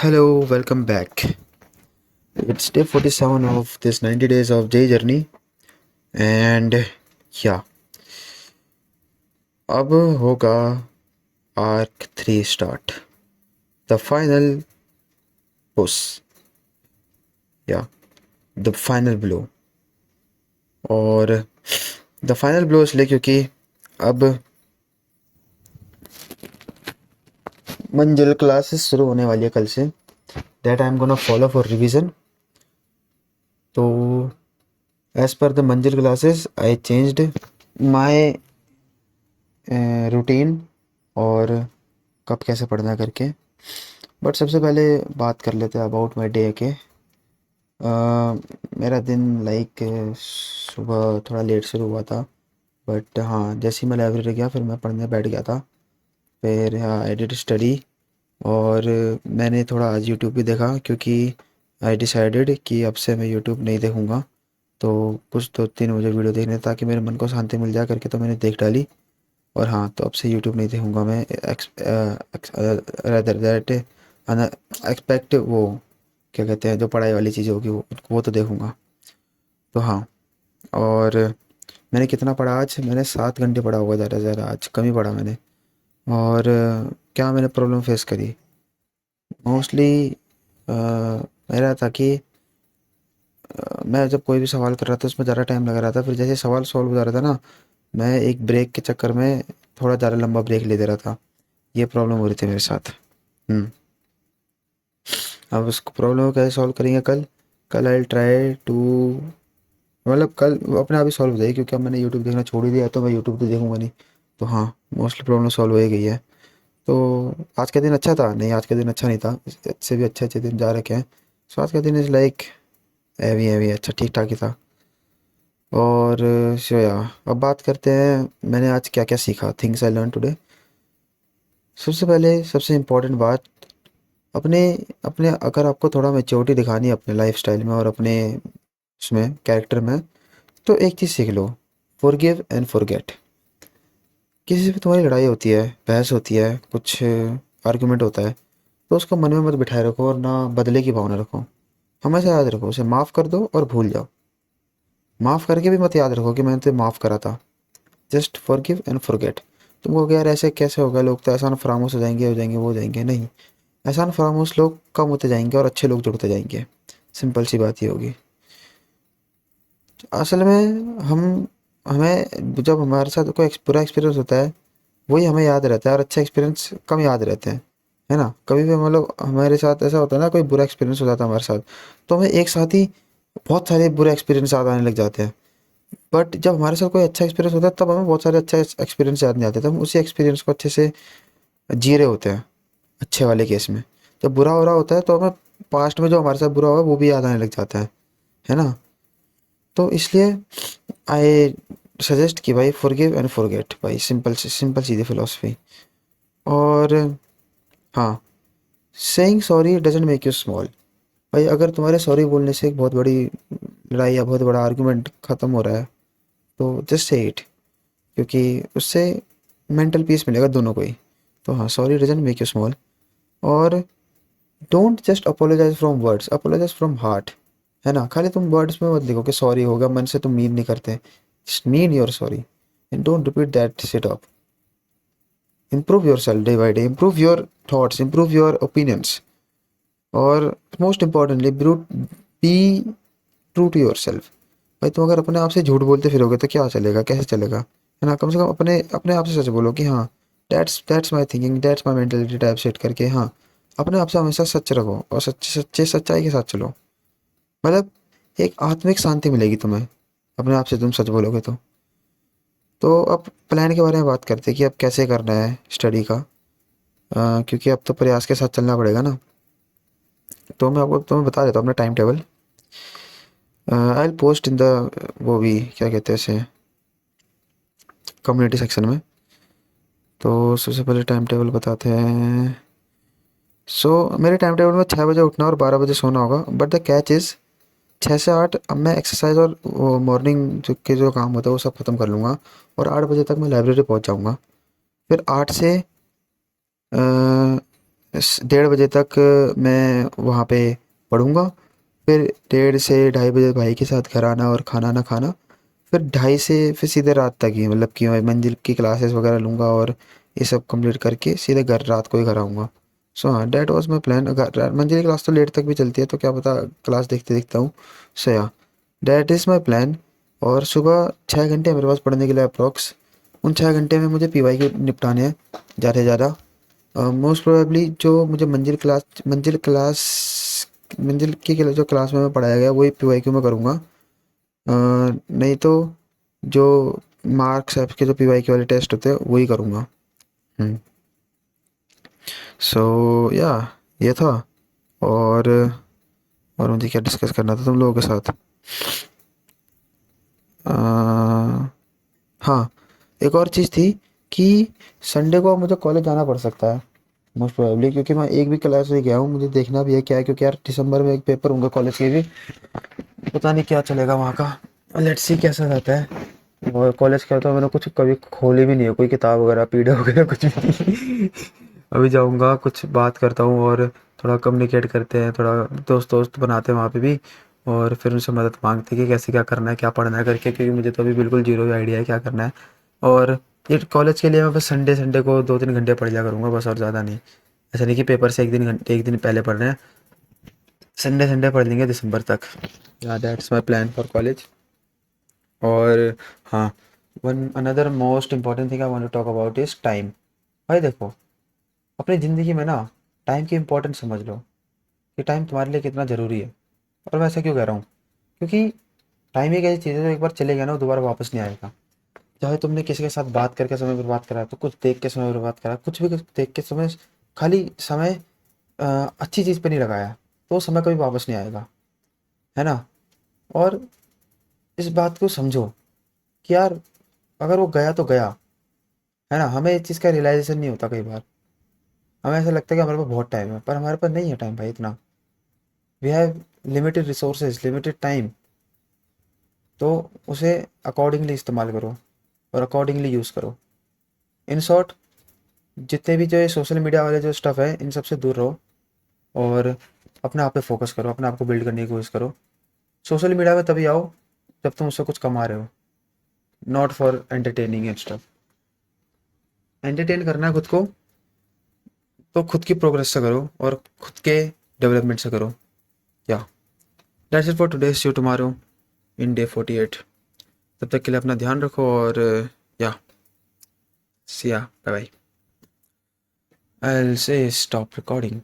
Hello, welcome back. It's day 47 of this 90 days of day journey, and yeah, अब होगा arc 3 start the final push या the final blow और the final blow इसलिए क्योंकि अब मंजिल क्लासेस शुरू होने वाली है कल say that I am gonna follow for revision. तो एज पर द मंजिल classes I changed my routine और कब कैसे पढ़ना करके। बट सबसे पहले बात कर लेते हैं अबाउट माई डे के। मेरा दिन लाइक सुबह थोड़ा लेट शुरू हुआ था, बट हाँ जैसे ही मैं लाइब्रेरी गया फिर मैं पढ़ने बैठ गया था। फिर हाँ आई डिड स्टडी और मैंने थोड़ा आज यूट्यूब भी देखा क्योंकि आई डिसाइडेड कि अब से मैं यूट्यूब नहीं देखूँगा। तो कुछ 2-3 मुझे वीडियो देखने ताकि मेरे मन को शांति मिल जाए करके तो मैंने देख डाली। और हाँ तो अब से यूट्यूब नहीं देखूँगा मैं। रेदर दैट एक्सपेक्ट वो क्या कहते हैं जो पढ़ाई वाली चीज़ें होगी वो तो देखूँगा। तो हाँ, और मैंने कितना पढ़ा आज? मैंने 7 घंटे पढ़ा होगा ज़्यादा से ज़्यादा, आज कम ही पढ़ा मैंने। और क्या मैंने प्रॉब्लम फेस करी मोस्टली मेरा था कि मैं जब कोई भी सवाल कर रहा था उसमें ज़्यादा टाइम लग रहा था। फिर जैसे सवाल सॉल्व हो जा रहा था ना, मैं एक ब्रेक के चक्कर में थोड़ा ज़्यादा लंबा ब्रेक ले दे रहा था। ये प्रॉब्लम हो रही थी मेरे साथ। अब उसको प्रॉब्लम को कैसे सॉल्व करेंगे? कल कल आई ट्राई टू, मतलब कल वो अपने आप ही सॉल्व हो जाएगी क्योंकि अब मैंने यूट्यूब देखना छोड़ ही दिया है तो मैं यूट्यूब तो देखूंगा नहीं। तो हाँ, मोस्टली प्रॉब्लम सॉल्व हो ही गई है। तो आज का दिन अच्छा था? नहीं, आज का दिन अच्छा नहीं था, इससे भी अच्छे अच्छे दिन जा रखे हैं। सो आज का दिन इज़ लाइक एवी एवी अच्छा ठीक ठाक ही था। और सो या अब बात करते हैं मैंने आज क्या क्या सीखा, थिंग्स आई लर्न टुडे। सबसे पहले सबसे इम्पोर्टेंट बात, अपने अपने अगर आपको थोड़ा मैच्योरिटी दिखानी है अपने लाइफस्टाइल में और अपने उसमें कैरेक्टर में, तो एक चीज़ सीख लो, फॉरगिव एंड फॉरगेट। किसी से भी तुम्हारी लड़ाई होती है, बहस होती है, कुछ आर्गुमेंट होता है, तो उसको मन में मत बिठाए रखो और ना बदले की भावना रखो। हमेशा याद रखो उसे माफ़ कर दो और भूल जाओ। माफ़ करके भी मत याद रखो कि मैंने तुझे माफ़ करा था। Just forgive and forget. तुम कहोगे यार ऐसे कैसे होगा, लोग तो एहसान फरामोश हो जाएंगे वो हो जाएंगे। नहीं, एहसान फरामोश लोग कम होते जाएंगे और अच्छे लोग जुड़ते जाएंगे। सिंपल सी बात ही होगी। असल में हम हमें जब हमारे साथ कोई बुरा एक्सपीरियंस होता है वही हमें याद रहता है और अच्छा एक्सपीरियंस कम याद रहते हैं, है ना। कभी भी मतलब हमारे साथ ऐसा होता है ना, कोई बुरा एक्सपीरियंस हो जाता है हमारे साथ, तो हमें एक साथ ही बहुत सारे बुरे एक्सपीरियंस याद आने लग जाते हैं। बट जब हमारे साथ कोई अच्छा एक्सपीरियंस होता है तब हमें बहुत सारे अच्छा एक्सपीरियंस याद नहीं आते, तब हम उसी एक्सपीरियंस को अच्छे से जी रहे होते हैं अच्छे वाले केस में। जब बुरा हो रहा होता है तो हमें पास्ट में जो हमारे साथ बुरा हुआ है वो भी याद आने लग जाता है ना। तो इसलिए आई सजेस्ट कि भाई फॉरगिव एंड फॉरगेट, भाई सिंपल सीधी फिलोसफी। और हाँ, saying sorry doesn't make you small. भाई अगर तुम्हारे सॉरी बोलने से एक बहुत बड़ी लड़ाई या बहुत बड़ा आर्गुमेंट ख़त्म हो रहा है तो जस्ट से इट, क्योंकि उससे मेंटल पीस मिलेगा दोनों को ही। तो हाँ, sorry doesn't make you small. और don't just apologise from words, apologise from heart, है ना। खाली तुम वर्ड्स में मत लिखो कि सॉरी होगा, मन से तुम मीन नहीं करते। Just mean your sorry and don't repeat that shit up. Improve yourself day by day, improve your thoughts, improve your opinions. और most importantly be true to yourself. भाई तुम अगर अपने आप से झूठ बोलते फिरोगे तो क्या चलेगा, कैसे चलेगा, है ना। कम से कम अपने अपने आप से सच बोलो कि हाँ that's my thinking, that's my mentality type set करके। हाँ, अपने आप से हमेशा सच रखो और सच्चे सच्चाई के साथ चलो। मतलब एक आत्मिक शांति मिलेगी तुम्हें अपने आप से तुम सच बोलोगे तो अब प्लान के बारे में बात करते हैं कि अब कैसे करना है स्टडी का। क्योंकि अब तो प्रयास के साथ चलना पड़ेगा ना। तो मैं आपको तुम्हें बता देता हूँ अपना time table. I will post in the वो भी क्या कहते हैं इसे, कम्युनिटी सेक्शन में। तो सबसे पहले टाइम टेबल बताते हैं। मेरे टाइम टेबल में 6 बजे उठना और 12 बजे सोना होगा। बट द कैच इज़ 6 से 8 अब मैं एक्सरसाइज और वो मॉर्निंग जो काम होता है वो सब खत्म कर लूँगा और 8 बजे तक मैं लाइब्रेरी पहुँच जाऊँगा। फिर 8 से 1:30 बजे तक मैं वहाँ पे पढ़ूँगा। फिर 1:30 से 2:30 बजे भाई के साथ घर आना और खाना ना खाना। फिर 2:30 से फिर सीधे रात तक ही, मतलब कि मैं मंजिल की क्लासेस वगैरह लूँगा और ये सब कंप्लीट करके सीधे घर रात को ही घर आऊँगा। सो हाँ, दैट वाज माय प्लान। मंजिल की क्लास तो लेट तक भी चलती है, तो क्या पता क्लास देखते देखता हूँ। सो या, दैट इज़ माय प्लान। और सुबह 6 घंटे मेरे पास पढ़ने के लिए अप्रॉक्स। उन 6 घंटे में मुझे पीवाई के निपटाने हैं ज़्यादा से ज़्यादा। मोस्ट प्रोबेबली जो मुझे मंजिल की जो क्लास में पढ़ाया गया वही पीवाईक्यू में करूँगा। नहीं तो जो मार्क्स आपके जो पीवाईक्यू वाले टेस्ट होते हैं वही करूँगा। सो या, ये था। और मुझे क्या डिस्कस करना था तुम लोगों के साथ। हाँ, एक और चीज़ थी कि संडे को मुझे कॉलेज जाना पड़ सकता है मोस्ट प्रोबेबली, क्योंकि मैं एक भी क्लास नहीं गया हूँ। मुझे देखना भी है क्या है, क्योंकि यार दिसंबर में एक पेपर होंगे कॉलेज के भी। पता नहीं क्या चलेगा वहाँ का। लेट्स सी कैसा रहता है। और कॉलेज का तो मैंने कुछ कभी खोली भी नहीं है, कोई किताब वगैरह पीडीएफ वगैरह कुछ भी नहीं। अभी जाऊँगा, कुछ बात करता हूँ और थोड़ा कम्युनिकेट करते हैं, थोड़ा दोस्त दोस्त बनाते हैं वहाँ पे भी। और फिर उनसे मदद मांगते हैं कि कैसे क्या करना है, क्या पढ़ना है करके, क्योंकि मुझे तो अभी बिल्कुल जीरो आइडिया है क्या करना है। और ये कॉलेज के लिए मैं बस संडे संडे को 2-3 घंटे पढ़ लिया करूँगा बस, और ज़्यादा नहीं। ऐसा नहीं कि पेपर से एक दिन पहले पढ़ रहे हैं। संडे संडे पढ़ लेंगे दिसंबर तक। Yeah, that's my plan for college. और हाँ, one another most important thing I want to talk about is time. भाई देखो, अपनी ज़िंदगी में ना टाइम की इम्पोर्टेंस समझ लो कि टाइम तुम्हारे लिए कितना ज़रूरी है। और मैं ऐसा क्यों कह रहा हूँ, क्योंकि टाइम एक ऐसी चीज़ है जो एक बार चले गया ना वो दोबारा वापस नहीं आएगा। चाहे तुमने किसी के साथ बात करके समय बर्बाद करा, तो कुछ देख के समय बर्बाद करा, कुछ भी देख के समय, खाली समय अच्छी चीज़ पे नहीं लगाया, तो वो समय कभी वापस नहीं आएगा, है ना। और इस बात को समझो कि यार अगर वो गया तो गया, है ना। हमें इस चीज़ का रियलाइजेशन नहीं होता कई बार। हमें ऐसा लगता है कि हमारे पास बहुत टाइम है, पर हमारे पास नहीं है टाइम भाई इतना। We have limited resources, limited time. तो उसे अकॉर्डिंगली इस्तेमाल करो और अकॉर्डिंगली यूज़ करो। इन शॉर्ट, जितने भी जो ये सोशल मीडिया वाले जो स्टफ़ है इन सब से दूर रहो और अपने आप पे फोकस करो, अपने आप को बिल्ड करने की कोशिश करो। सोशल मीडिया में तभी आओ जब तुम उससे कुछ कमा रहे हो, not for entertaining and stuff. Entertain करना है खुद को, तो खुद की प्रोग्रेस से करो और खुद के डेवलपमेंट से करो। Yeah, that's it for today. See you tomorrow in day 48। तब तक के लिए अपना ध्यान रखो और yeah, see yeah, bye bye. I will say stop recording.